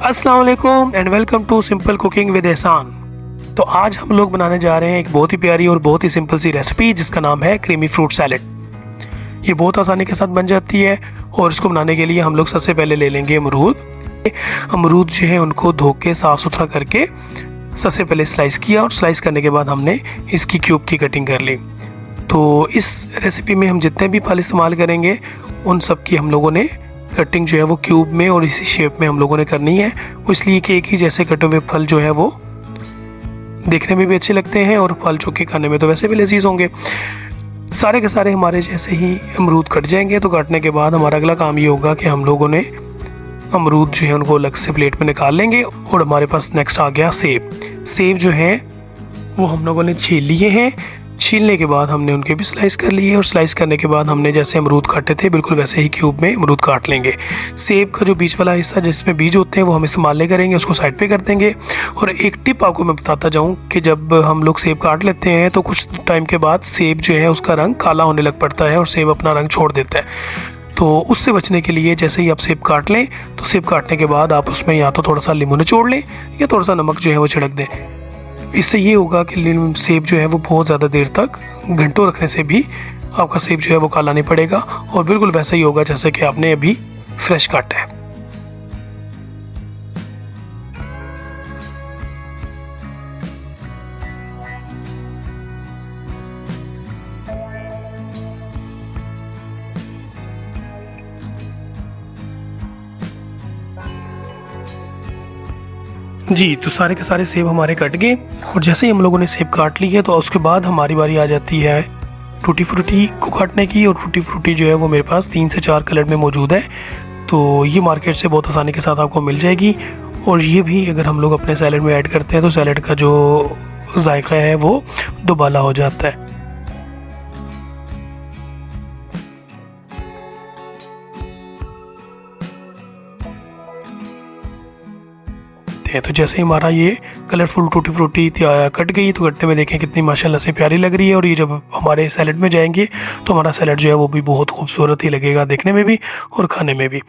अस्सलाम वालेकुम and welcome to simple cooking with Ehsan. तो आज हम लोग बनाने जा रहे हैं एक बहुत ही प्यारी और बहुत ही सिंपल सी रेसिपी जिसका नाम है क्रीमी फ्रूट सैलेड। ये बहुत आसानी के साथ बन जाती है और इसको बनाने के लिए हम लोग सबसे पहले ले लेंगे अमरूद जो है उनको धो के साफ़ सुथरा करके सबसे पहले स्लाइस किया और स्लाइस करने के बाद हमने इसकी क्यूब की कटिंग कर ली। तो इस रेसिपी में हम जितने भी फल इस्तेमाल करेंगे उन सब की हम लोगों ने कटिंग जो है वो क्यूब में और इसी शेप में हम लोगों ने करनी है, इसलिए कि एक ही जैसे कटे हुए फल जो है वो देखने में भी अच्छे लगते हैं और फल चूँकि खाने में तो वैसे भी लजीज होंगे। सारे के सारे हमारे जैसे ही अमरूद कट जाएंगे। तो काटने के बाद हमारा अगला काम ये होगा कि हम लोगों ने अमरूद जो है उनको अलग से प्लेट में निकाल लेंगे। और हमारे पास नेक्स्ट आ गया सेब जो है वो हम लोगों ने छील लिए हैं। छीलने के बाद हमने उनके भी स्लाइस कर लिए और स्लाइस करने के बाद हमने जैसे अमरूद काटे थे बिल्कुल वैसे ही क्यूब में अमरूद काट लेंगे। सेब का जो बीच वाला हिस्सा जिसमें बीज होते हैं वो हम इस्तेमाल नहीं करेंगे, उसको साइड पे कर देंगे। और एक टिप आपको मैं बताता जाऊं कि जब हम लोग सेब काट लेते हैं तो कुछ टाइम के बाद सेब जो है उसका रंग काला होने लग पड़ता है और सेब अपना रंग छोड़ देता है। तो उससे बचने के लिए जैसे ही आप सेब काट लें तो सेब काटने के बाद आप उसमें या तो थोड़ा सा नींबू निचोड़ लें या थोड़ा सा नमक जो है वो छिड़क दें। इससे ये होगा कि सेब जो है वो बहुत ज़्यादा देर तक घंटों रखने से भी आपका सेब जो है वो काला नहीं पड़ेगा और बिल्कुल वैसा ही होगा जैसे कि आपने अभी फ्रेश काटा है। जी, तो सारे के सारे सेब हमारे कट गए और जैसे ही हम लोगों ने सेब काट ली है तो उसके बाद हमारी बारी आ जाती है टूटी फ्रूटी को काटने की। और टूटी फ्रूटी जो है वो मेरे पास 3 से 4 कलर में मौजूद है, तो ये मार्केट से बहुत आसानी के साथ आपको मिल जाएगी। और ये भी अगर हम लोग अपने सैलेड में ऐड करते हैं तो सैलेड का जो जायका है वो दुबाला हो जाता है। तो जैसे ही हमारा ये कलरफुल टूटी फ्रूटी कट गई तो कटने में देखें कितनी माशाल्लाह से प्यारी लग रही है। और ये जब हमारे सैलेड में जाएंगे तो हमारा सैलेड जो है वो भी बहुत खूबसूरत ही लगेगा देखने में भी और खाने में भी।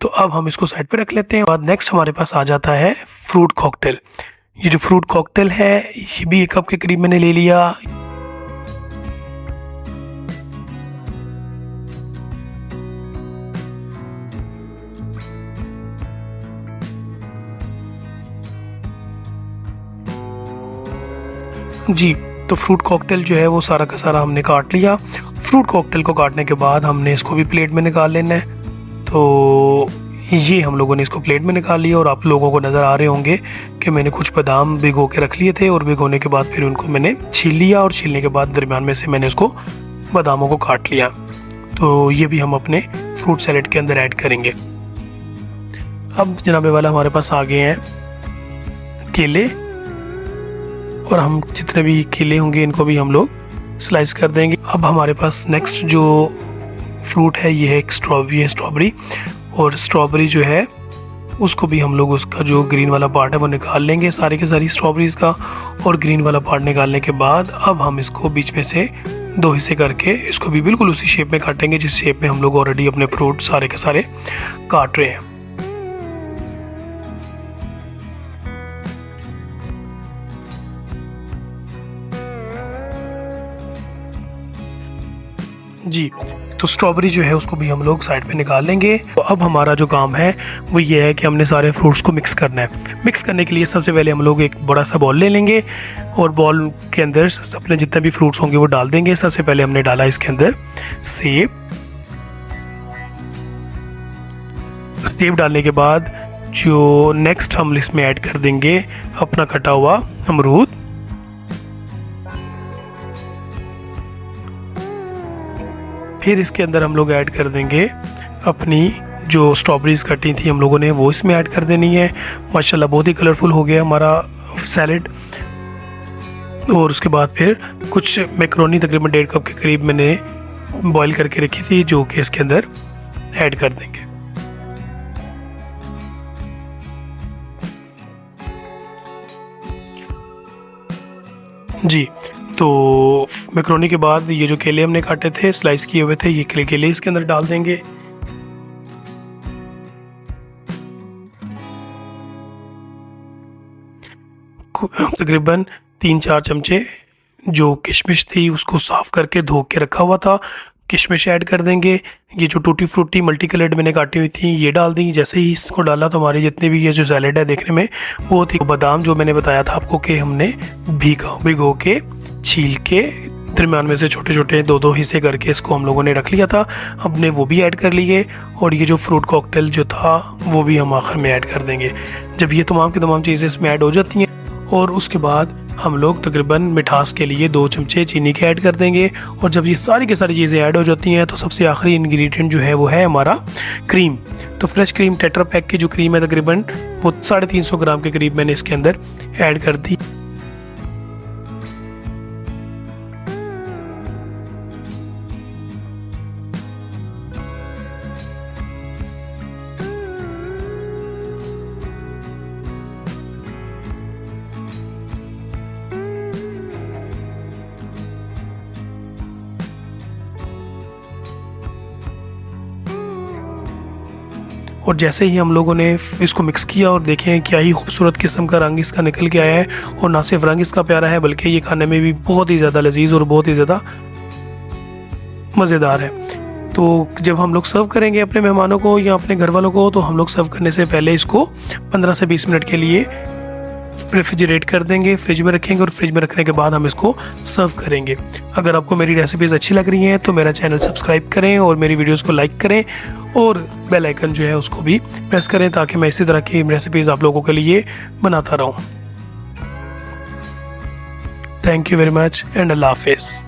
तो अब हम इसको साइड पे रख लेते हैं। बाद नेक्स्ट हमारे पास आ जाता है फ्रूट कॉकटेल। ये जो फ्रूट कॉकटेल है ये भी 1 कप के करीब मैंने ले लिया। जी, तो फ्रूट कॉकटेल जो है वो सारा का सारा हमने काट लिया। फ्रूट कॉकटेल को काटने के बाद हमने इसको भी प्लेट में निकाल लेना है। तो ये हम लोगों ने इसको प्लेट में निकाल लिया और आप लोगों को नज़र आ रहे होंगे कि मैंने कुछ बादाम भिगो के रख लिए थे और भिगोने के बाद फिर उनको मैंने छील लिया और छीलने के बाद दरमियान में से मैंने इसको बादामों को काट लिया। तो ये भी हम अपने फ्रूट सैलेड के अंदर ऐड करेंगे। अब जनाबे वाला हमारे पास आ गए हैं केले और हम जितने भी केले होंगे इनको भी हम लोग स्लाइस कर देंगे। अब हमारे पास नेक्स्ट जो फ्रूट है ये है एक स्ट्रॉबेरी और स्ट्रॉबेरी जो है उसको भी हम लोग उसका जो ग्रीन वाला पार्ट है वो निकाल लेंगे सारी की सारी स्ट्रॉबेरीज का। और ग्रीन वाला पार्ट निकालने के बाद अब हम इसको बीच में से 2 हिस्से करके इसको भी बिल्कुल उसी शेप में काटेंगे जिस शेप में हम लोग ऑलरेडी अपने फ्रूट सारे के सारे काट रहे हैं। जी, तो स्ट्रॉबेरी जो है उसको भी हम लोग साइड पे निकाल लेंगे। तो अब हमारा जो काम है वो ये है कि हमने सारे फ्रूट्स को मिक्स करना है। मिक्स करने के लिए सबसे पहले हम लोग एक बड़ा सा बॉल ले लेंगे और बॉल के अंदर अपने जितने भी फ्रूट्स होंगे वो डाल देंगे। सबसे पहले हमने डाला इसके अंदर सेब डालने के बाद जो नेक्स्ट हम इसमें ऐड कर देंगे अपना कटा हुआ अमरूद। फिर इसके अंदर हम लोग ऐड कर देंगे अपनी जो स्ट्रॉबेरीज कटी थी हम लोगों ने वो इसमें ऐड कर देनी है। माशाल्लाह बहुत ही कलरफुल हो गया हमारा सैलेड। और उसके बाद फिर कुछ मैकरोनी तकरीबन 1.5 कप के करीब मैंने बॉईल करके रखी थी जो कि इसके अंदर ऐड कर देंगे। जी, तो मैकरोनी के बाद ये जो केले हमने काटे थे स्लाइस किए हुए थे ये केले इसके अंदर डाल देंगे। तकरीबन 3-4 चमचे जो किशमिश थी उसको साफ़ करके धो के रखा हुआ था, किशमिश ऐड कर देंगे। ये जो टूटी फ्रूटी मल्टी कलर्ड मैंने काटी हुई थी ये डाल दी। जैसे ही इसको डाला तो हमारी जितने भी ये जो सैलेड है देखने में वो थी। बादाम जो मैंने बताया था आपको कि हमने भिगो के छील के दरमियान में से छोटे छोटे 2-2 हिस्से करके इसको हम लोगों ने रख लिया था, हमने वो भी ऐड कर लिए। और ये जो फ्रूट कॉकटेल जो था वो भी हम आखिर में ऐड कर देंगे। जब ये तमाम की तमाम चीज़ें इसमें ऐड हो जाती हैं और उसके बाद हम लोग तकरीबन मिठास के लिए 2 चमचे चीनी के ऐड कर देंगे। और जब ये सारी की सारी चीज़ें ऐड हो जाती हैं तो सबसे आखिरी इंग्रेडिएंट जो है वो है हमारा क्रीम। तो फ्रेश क्रीम टेट्रा पैक की जो क्रीम है तकरीबन वो 350 ग्राम के करीब मैंने इसके अंदर ऐड कर दी। और जैसे ही हम लोगों ने इसको मिक्स किया और देखें क्या ही खूबसूरत किस्म का रंग इसका निकल के आया है। और ना सिर्फ रंग इसका प्यारा है बल्कि ये खाने में भी बहुत ही ज़्यादा लजीज और बहुत ही ज़्यादा मज़ेदार है। तो जब हम लोग सर्व करेंगे अपने मेहमानों को या अपने घर वालों को तो हम लोग सर्व करने से पहले इसको 15 से 20 मिनट के लिए रेफ्रिजरेट कर देंगे, फ्रिज में रखेंगे और फ्रिज में रखने के बाद हम इसको सर्व करेंगे। अगर आपको मेरी रेसिपीज़ अच्छी लग रही हैं तो मेरा चैनल सब्सक्राइब करें और मेरी वीडियोस को लाइक करें और बेल आइकन जो है उसको भी प्रेस करें ताकि मैं इसी तरह की रेसिपीज़ आप लोगों के लिए बनाता रहूं। Thank you very much and अल्लाह हाफिज़।